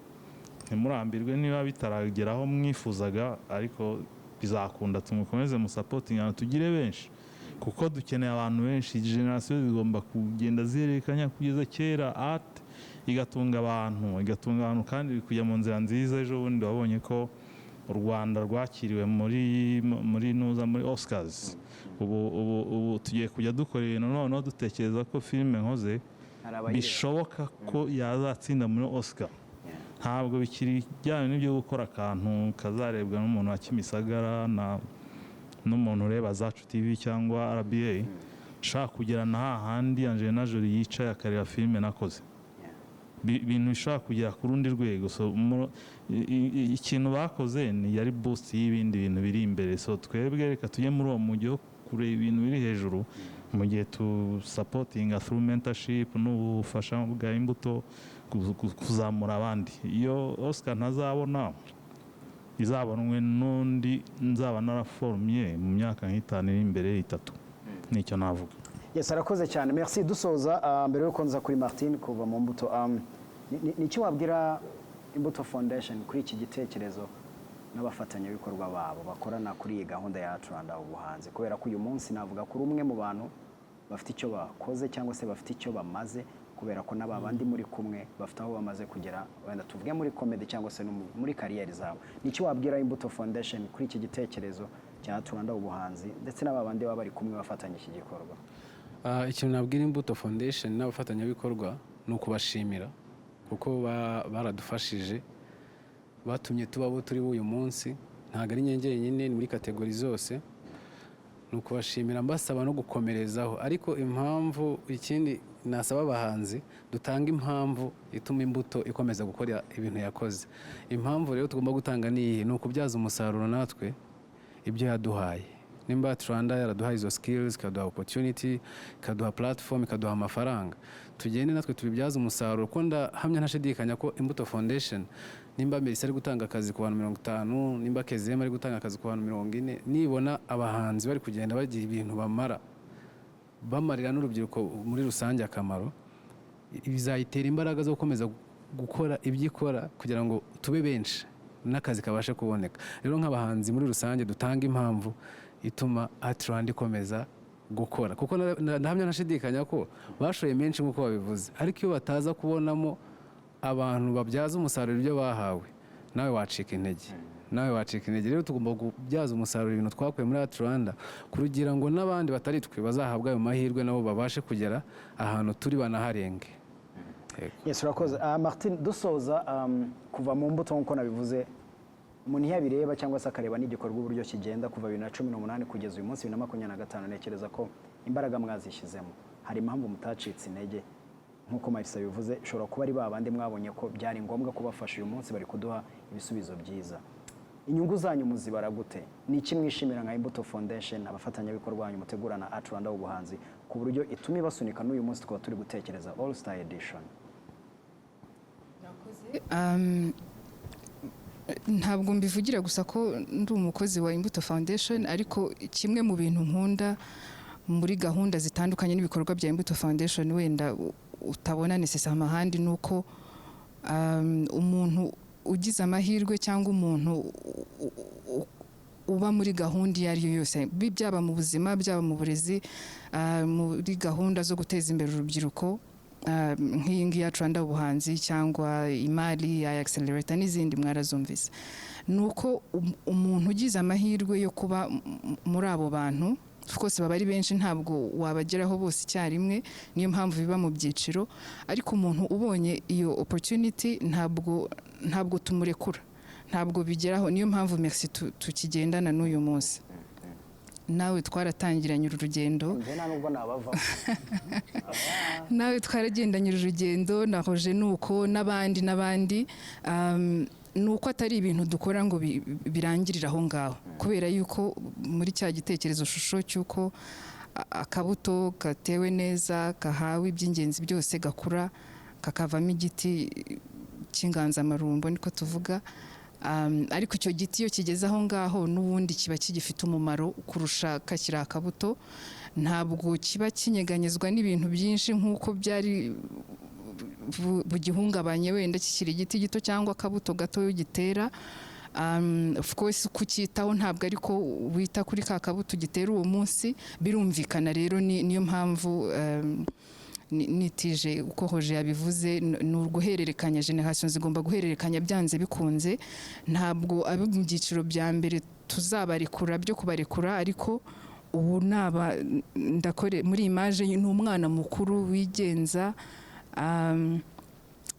ntimurambirwe niba bitarageraho mwifuzaga, ariko bizakunda tumukomeze mu supporting abantu tugire benshi, kuko dukeneye abantu benshi. Generation zigomba kugenda zirekanya kugeza kera, art igatunga abantu kandi kujya mu nzira nziza. Ejo bundi wabonye ko u Rwanda rwakiriwe muri Oscars. Ubu tugiye kujya dukora ibintu noneho dutekereza ko filime nkoze bishoboka ko yazatsinda muri Oscar. Ntabwo bikiri bijyanye n'ibyo gukora akantu kazarebwa n'umuntu wa Kimisagara n'umuntu ureba Zacu TV cyangwa RBA. Shaka kugera na hahandi Angelina Jolie yicaye akareba filime nakoze, ibintu bishobora kugera ku rundi rwego. So ikintu bakoze ni yari boost y'ibindi bintu biri imbere. So twebwe reka tujye muri uwo mujyo kureba ibintu biri hejuru, mu gihe tu supporting through mentorship n'ubufasha bwa Imbuto kuzamura abandi. Iyo Oscar ntazabona izabonwe n'undi nzaba naraformye mu myaka nk'itanu iri imbere 3. Nicyo navuga. Yes, arakoze cyane. Merci. Dusoza mbere yo konza kuri Martin kuva mu Mbuto, nicyo wabwira Imbuto Foundation kuri iki gitekerezo n'abafatanyabikorwa babo bakorana kuri iyi gahunda ya Rwanda ubuhanzi, kubera ko uyu munsi navuga kuri umwe mu bantu bafite icyo bakoze cyangwa se bafite icyo bamaze, kubera ko n'abandi muri kumwe bafite aho bamaze kugera, wenda tuvuge muri comedy cyangwa se muri kariyeri zabo. Nicyo wabwira Imbuto Foundation kuri iki gitekerezo cya Rwanda ubuhanzi ndetse n'abandi baba bari kumwe bafatanya iki gikorwa? Ikintu nabwira Imbuto Foundation n'abafatanyabikorwa ni ukubashimira, kuko baradufashije, batumye tuba turi uyu munsi. Ntabwo ari nyengere nyine muri kategori zose, ni ukubashimira mbasaba no gukomerezaho. Ariko impamvu ikindi nasaba abahanzi dutanga impamvu ituma imbuto ikomeza gukora ibintu yakoze. Impamvu rero tugomba gutanga ni iyi, ni ukubyaza umusaruro natwe ibyo yaduhaye. Nimba Atlanta yaraduhaye izo skills, ikaduha opportunity, ikaduha platform, ikaduha amafaranga, tugende natwe tubibyaza umusaruro. Ko ndahamya ntashidikanya ko Imbuto Foundation, nimba Melissa ari gutanga akazi ku bantu 50, nimba Kezema ari gutanga akazi ku bantu 40, nibona abahanzi bari kugenda bagira ibintu bamarira n'urubyiruko muri rusange akamaro, bizayitera imbaraga zo gukomeza gukora ibyikora kugira ngo tube benshi n'akazi kabashe kuboneka. Rero nk'abahanzi muri rusange dutanga impamvu ituma Atlanta ikomeza gukora, kuko ndahamya ntashidikanya ko bashoye menshi nk'uko babivuze, ariko iyo bataza kubonamo abantu babyaza umusaruro ibyo bahawe, nawe wacika intege. Rero tugomba kubyaza umusaruro ibintu twakuye muri Atlanta kugira ngo n'abandi batari twe bazahabwa ayo mahirwe nabo babashe kugera ahantu turi banaharenge. Yes, urakoze. Martin, dusoza kuva mu mbuto nk'uko nabivuze, umuntu iyo abireba cyangwa se akareba n'igikorwa uburyo kigenda kuva 2018 kugeza uyu munsi 2025, nekereza ko imbaraga mwazishyizemo hari impamvu mutacitse intege. Nk'uko Marisa bivuze, ishobora kuba ari babandi mwabonye ko byari ngombwa kubafasha uyu munsi bari kuduha ibisubizo byiza. Inyungu zanyu muzibara gute? Ni iki mwishimira nka Imbuto Foundation, abafatanyabikorwa banyu mutegurana Atlanta ubuhanzi ku buryo ituma ibasunika n'uyu munsi tukaba turi gutekereza All Star Edition? Ntabwo mbivugira gusa ko ndi umukozi wa Imbuto Foundation, ariko kimwe mu bintu nkunda muri gahunda zitandukanye n'ibikorwa bya Imbuto Foundation wenda utabona necessarily ahandi, nuko umuntu ugize amahirwe cyangwa umuntu uba muri gahunda iyo ari yo yose, byaba mu buzima, byaba mu burezi, muri gahunda zo guteza imbere urubyiruko nk'iyi ngiyi ya Atlanta ubuhanzi cyangwa imari ya Accelerator n'izindi mwarazumvise, nuko umuntu ugize amahirwe yo kuba muri abo bantu, of course baba ari benshi, ntabwo wabageraho bose icyarimwe, niyo mpamvu biba mu byiciro, ariko umuntu ubonye iyo opportunity ntabwo tumurekura, ntabwo bigeraho. Niyo mpamvu merci tukigendana n'uyu munsi. Nawe twaratangiranye urugendo, nawe twaragendanye urugendo, na Roger nuko n'abandi nuko atari ibintu dukora ngo birangirira aho ngaho, kubera yuko muri cya gitekerezo shusho cyuko akabuto gatewe neza kahawe iby'ingenzi byose gakura kakavamo igiti cy'inganzamarumbo niko tuvuga. Ariko icyo giti iyo kigeze aho ngaho n'ubundi kiba kigifite umumaro kurusha kakiri akabuto, ntabwo kiba kinyeganyezwa n'ibintu byinshi nk'uko byari bugihungabanye wenda kikiri igiti gito cyangwa akabuto gato gitera. Of course kucyitaho ntabwo ariko wita kuri ka kabuto gitera uwo munsi, birumvikana. Rero niyo mpamvu nitije uko Roger yabivuze, ni uguhererekanya, generation zigomba guhererekanya byanze bikunze. Ntabwo abo mu byiciro bya mbere tuzabarekura byo kubarekura, ariko ubu ndakore muri image n'umwana mukuru wigenza.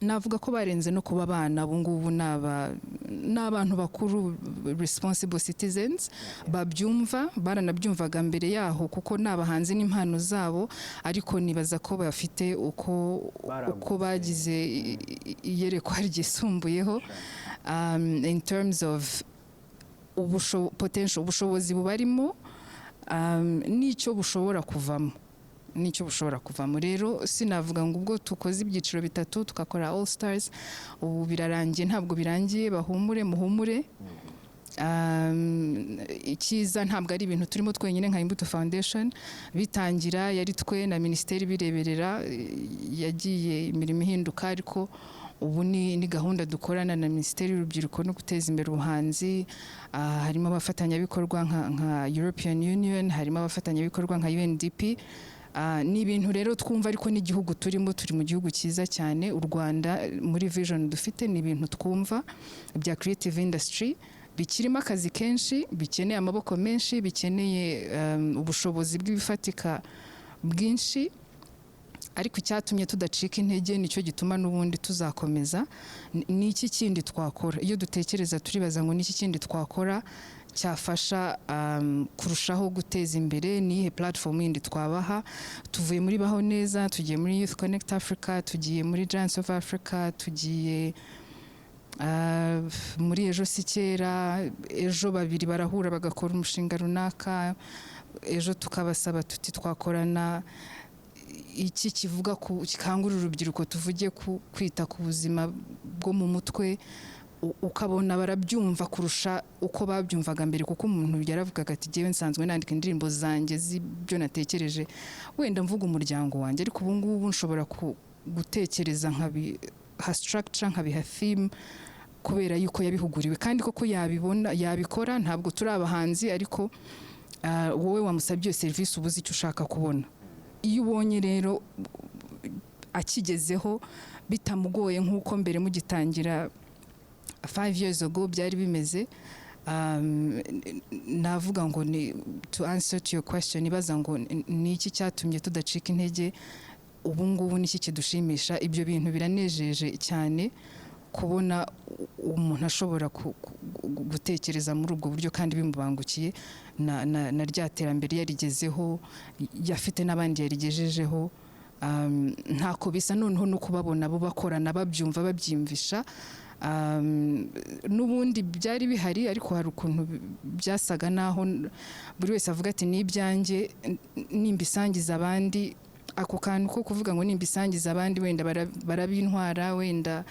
Navuga ko barenze no kuba abana, ubu ngubu n'abantu bakuru, responsible citizens, babyumva, baranabyumvaga mbere yaho kuko n'abahanzi n'impano zabo, ariko nibaza ko bafite uko bagize iyerekwa ryisumbuyeho in terms of potential, ubushobozi bubarimo n'icyo bushobora kuvamo. Rero sinavuga ngo ubwo tukoze ibyiciro bitatu tukakora All Stars ubu birarangiye, ntabwo birangiye. Muhumure. Ikiza ntabwo ari ibintu turimo twenyine nka Imbuto Foundation, bitangira yari twe na Minisiteri bireberera, yagiye imirimo ihinduka, ariko ubu ni gahunda dukorana na Minisiteri y'Urubyiruko no guteza imbere ubuhanzi. Harimo abafatanyabikorwa nka European Union, harimo abafatanyabikorwa nka UNDP. Ni ibintu rero twumva, ariko n'igihugu turi mu gihugu cyiza cyane. U Rwanda muri vision dufite ni ibintu twumva bya creative industry bikirimo akazi kenshi, bikeneye amaboko menshi, bikeneye ubushobozi bw'ibifatika bwinshi, ariko icyatumye tudacika intege nicyo gituma n'ubundi tuzakomeza. Ni iki kindi twakora? Iyo dutekereza turibaza ngo ni iki kindi twakora cyafasha kurushaho guteza imbere, ni iyihe platform yindi twabaha. Tuvuye muri Baho Neza tugiye muri Youth Connect Africa, tugiye muri Giants of Africa, tugiye muri Ejo si kera. Ejo babiri barahura bagakora umushinga runaka, ejo tukabasaba tuti twakorana iki kivuga kikangurira urubyiruko, tuvuge kwita ku buzima bwo mu mutwe, ukabona barabyumva kurusha uko babyumvaga mbere, kuko umuntu yaravugaga ati jyewe nsanzwe nandika indirimbo zanjye z'ibyo natekereje, wenda mvuga umuryango wanjye, ariko ubu ngubu nshobora gutekereza nkabiha structure, nkabiha theme, kubera yuko yabihuguriwe kandi koko yabibona yabikora. Ntabwo turi abahanzi, ariko wowe wamusabye iyo serivisi ubuze icyo ushaka kubona. Iyo ubonye rero akigezeho bitamugoye nk'uko mbere mugitangira 5 years ago byari bimeze, navuga ngo ni to answer to your question, ibaza ngo ni iki cyatumye tudacika intege, ubu ngubu ni iki kidushimisha. Ibyo bintu biranejeje cyane kubona umuntu ashobora gutekereza muri ubwo buryo kandi bimubangukiye, na rya terambere yarigezeho, yafite n'abandi yarigejejeho. Ntako bisa noneho no kubabona bo bakorana, babyumva, babyimvisha. N'ubundi byari bihari, ariko hari ukuntu byasaga naho buri wese avuga ati n'ibyanjye nimbisangiza abandi. Ako kantu ko kuvuga ngo nimbisangiza abandi wenda barabintwara, wenda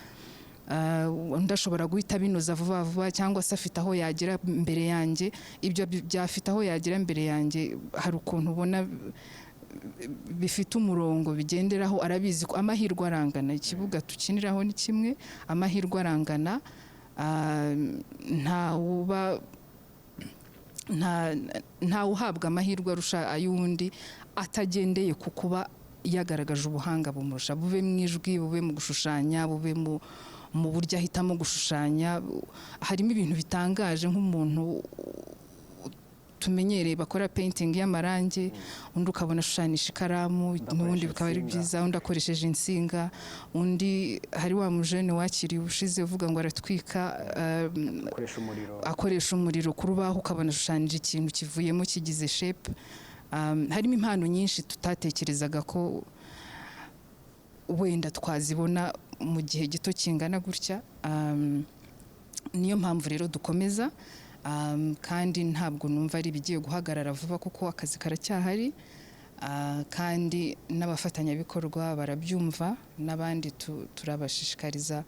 ndashobora guhita binoza vuba vuba, cyangwa se afite aho yagira mbere yanjye. Ibyo byafite aho yagira mbere yanjye, hari ukuntu ubona bifite umurongo bigenderaho. Arabizi ko amahirwe arangana, ikibuga tukiniraho ni kimwe, amahirwe arangana. nta uhabwa amahirwe arusha ay'undi atagendeye ku kuba yagaragaje ubuhanga bumurusha, bube mu ijwi, bube mu gushushanya, bube mu buryo ahitamo gushushanya. Harimo ibintu bitangaje, nk'umuntu tumenyereye bakora painting y'amarangi, undi ukabona ashushanyisha ikaramu, n'ubundi bikaba ari byiza, undi akoresheje insinga, undi hari wa mujene wakiriye ubushize uvuga ngo aratwika, akoresha umuriro ku rubaho, ukabona ashushanyije ikintu kivuyemo kigize shape. Harimo impano nyinshi tutatekerezaga ko wenda twazibona mu gihe gito kingana gutya. Niyo mpamvu rero dukomeza, kandi ntabwo numva ari bigiye guhagarara vuba, kuko akazi karacyahari, kandi n'abafatanyabikorwa barabyumva, n'abandi turabashishikariza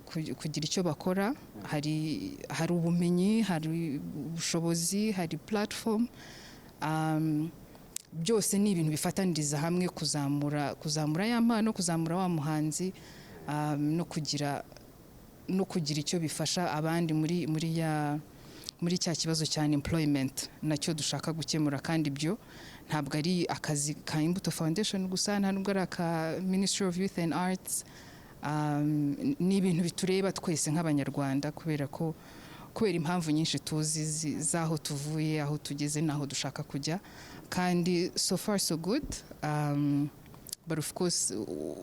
kugira icyo bakora. Hari ubumenyi, hari ubushobozi, hari platform. Byose ni ibintu bifataniriza hamwe kuzamura ya mpano, kuzamura wa muhanzi, no kugira icyo bifasha abandi muri cya kibazo cya unemployment nacyo dushaka gukemura. Kandi ibyo ntabwo ari akazi ka Imbuto Foundation gusa, nta nubwo ari aka Ministry of Youth and Arts. Ni ibintu bitureba twese nk'Abanyarwanda, kubera impamvu nyinshi tuzi z'aho tuvuye, aho tugeze, n'aho dushaka kujya. Kandi so far so good, but of course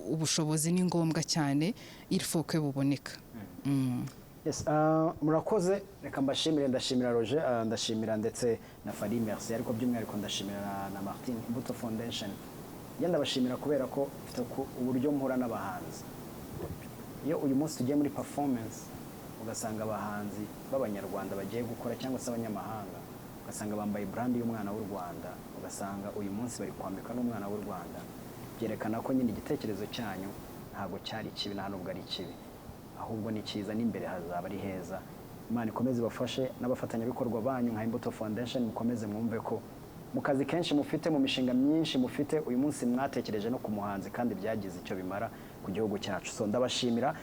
ubushobozi ni ngombwa cyane, il faut que buboneka. Yes, murakoze. Reka mbashimire, ndashimira Roger, ndashimira ndetse na Fally, merci, ariko by'umwihariko ndashimira na Martin, Imbuto Foundation. Ndabashimira kubera ko mfite uburyo mpura n'abahanzi. Iyo uyu munsi tugiye muri performance, ugasanga abahanzi b'Abanyarwanda bagiye gukora, cyangwa se abanyamahanga, ugasanga bambaye brand y'umwana w'u Rwanda, ugasanga uyu munsi bari kwambika n'umwana w'u Rwanda, byerekana ko nyine igitekerezo cyanyu ntabwo cyari kibi, nta nubwo ari kibi, ahubwo ni cyiza, n'imbere hazaba ari heza. Imana ikomeze bafashe, n'abafatanyabikorwa banyu nka Imbuto Foundation, mukomeze mwumve ko mu kazi kenshi mufite, mu mishinga myinshi mufite, uyu munsi mwatekereje no ku muhanzi, kandi byagize icyo bimara ku gihugu cyacu. So ndabashimira.